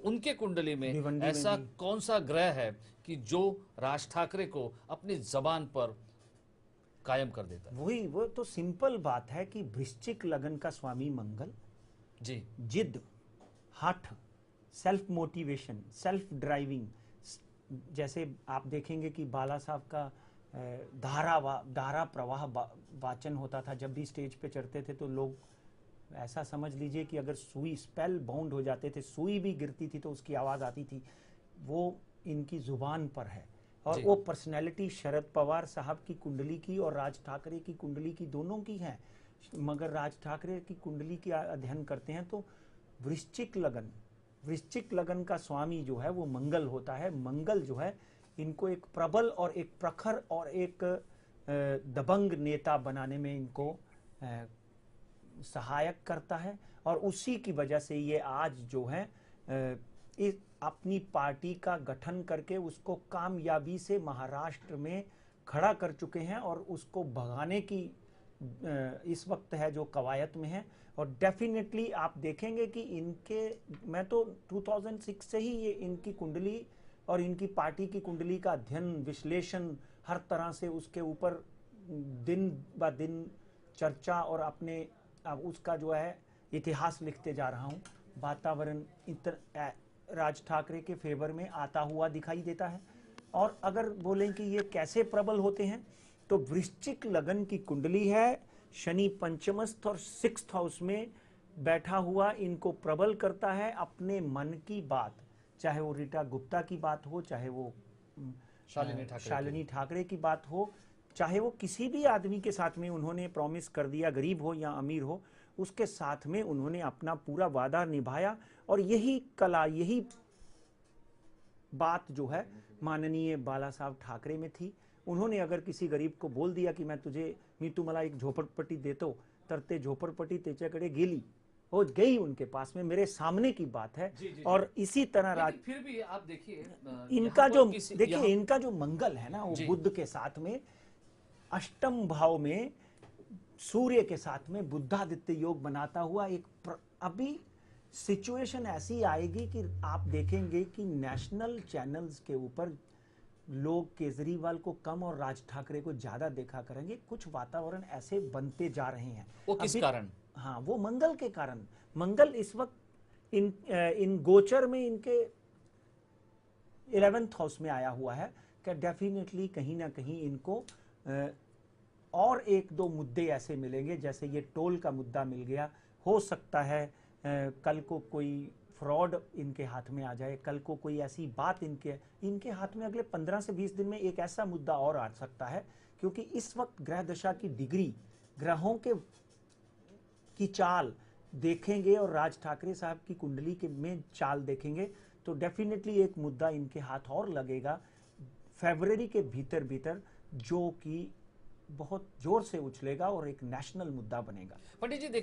उनके कुंडली में भिवंडी ऐसा में भी। कौन सा ग्रह है कि जो राज ठाकरे को अपनी जबान पर कायम कर देता है? वही, वो तो सिंपल बात है कि वृश्चिक लगन का स्वामी मंगल जी जिद, हठ, सेल्फ मोटिवेशन, सेल्फ ड्राइविंग। जैसे आप देखेंगे कि बाला साहब का धारा प्रवाह वाचन होता था। जब भी स्टेज पे चढ़ते थे तो लोग ऐसा समझ लीजिए कि अगर सुई स्पेल बाउंड हो जाते थे, सुई भी गिरती थी तो उसकी आवाज़ आती थी। वो इनकी जुबान पर है। और जी। वो पर्सनैलिटी शरद पवार साहब की कुंडली की और राज ठाकरे की कुंडली की दोनों की है। मगर राज ठाकरे की कुंडली की अध्ययन करते हैं तो वृश्चिक लगन का स्वामी जो है वो मंगल होता है। मंगल जो है इनको एक प्रबल और एक प्रखर और एक दबंग नेता बनाने में इनको सहायक करता है। और उसी की वजह से ये आज जो है अपनी पार्टी का गठन करके उसको कामयाबी से महाराष्ट्र में खड़ा कर चुके हैं और उसको भगाने की इस वक्त है जो कवायद में है। और डेफिनेटली आप देखेंगे कि मैं तो 2006 से ही ये इनकी कुंडली और इनकी पार्टी की कुंडली का अध्ययन, विश्लेषण, हर तरह से उसके ऊपर दिन ब दिन चर्चा और अपने उसका जो है इतिहास लिखते जा रहा हूँ। वातावरण राज ठाकरे के फेवर में आता हुआ दिखाई देता है। और अगर बोलें कि ये कैसे प्रबल होते हैं तो वृश्चिक लगन की कुंडली है, शनि पंचमस्थ और 6th हाउस में बैठा हुआ इनको प्रबल करता है। अपने मन की बात, चाहे वो रीटा गुप्ता की बात हो, चाहे वो शालिनी ठाकरे की बात हो, चाहे वो किसी भी आदमी के साथ में उन्होंने प्रॉमिस कर दिया, गरीब हो या अमीर हो, उसके साथ में उन्होंने अपना पूरा वादा निभाया। और यही कला, यही बात जो है माननीय बाला साहब ठाकरे में थी। उन्होंने अगर किसी गरीब को बोल दिया कि मी तुम्हाला एक झोपड़पट्टी देतो, तर ते झोपड़पट्टी त्याच्याकडे गेली, हो गई उनके पास में, मेरे सामने की बात है। जी। और इसी तरह फिर भी आप देखिए इनका जो मंगल है ना, वो बुद्ध के साथ में अष्टम भाव में सूर्य के साथ में बुद्धादित्य योग बनाता हुआ अभी सिचुएशन ऐसी आएगी कि आप देखेंगे कि नेशनल चैनल्स के ऊपर लोग केजरीवाल को कम और राज ठाकरे को ज्यादा देखा करेंगे। कुछ वातावरण ऐसे बनते जा रहे हैं। वो किस कारण? हाँ, वो मंगल के कारण। मंगल इस वक्त इन गोचर में इनके 11th हाउस में आया हुआ है कि डेफिनेटली कहीं ना कहीं इनको और एक दो मुद्दे ऐसे मिलेंगे। जैसे ये टोल का मुद्दा मिल गया, हो सकता है कल को कोई फ्रॉड इनके हाथ में आ जाए, कल को कोई ऐसी बात इनके हाथ में अगले 15 से 20 दिन में एक ऐसा मुद्दा और आ सकता है। क्योंकि इस वक्त ग्रह दशा की डिग्री, ग्रहों की चाल देखेंगे और राज ठाकरे साहब की कुंडली में चाल देखेंगे तो डेफिनेटली एक मुद्दा इनके हाथ और लगेगा फरवरी के भीतर जो कि बहुत जोर से उछलेगा और एक नेशनल मुद्दा बनेगा। पंडित जी देखिए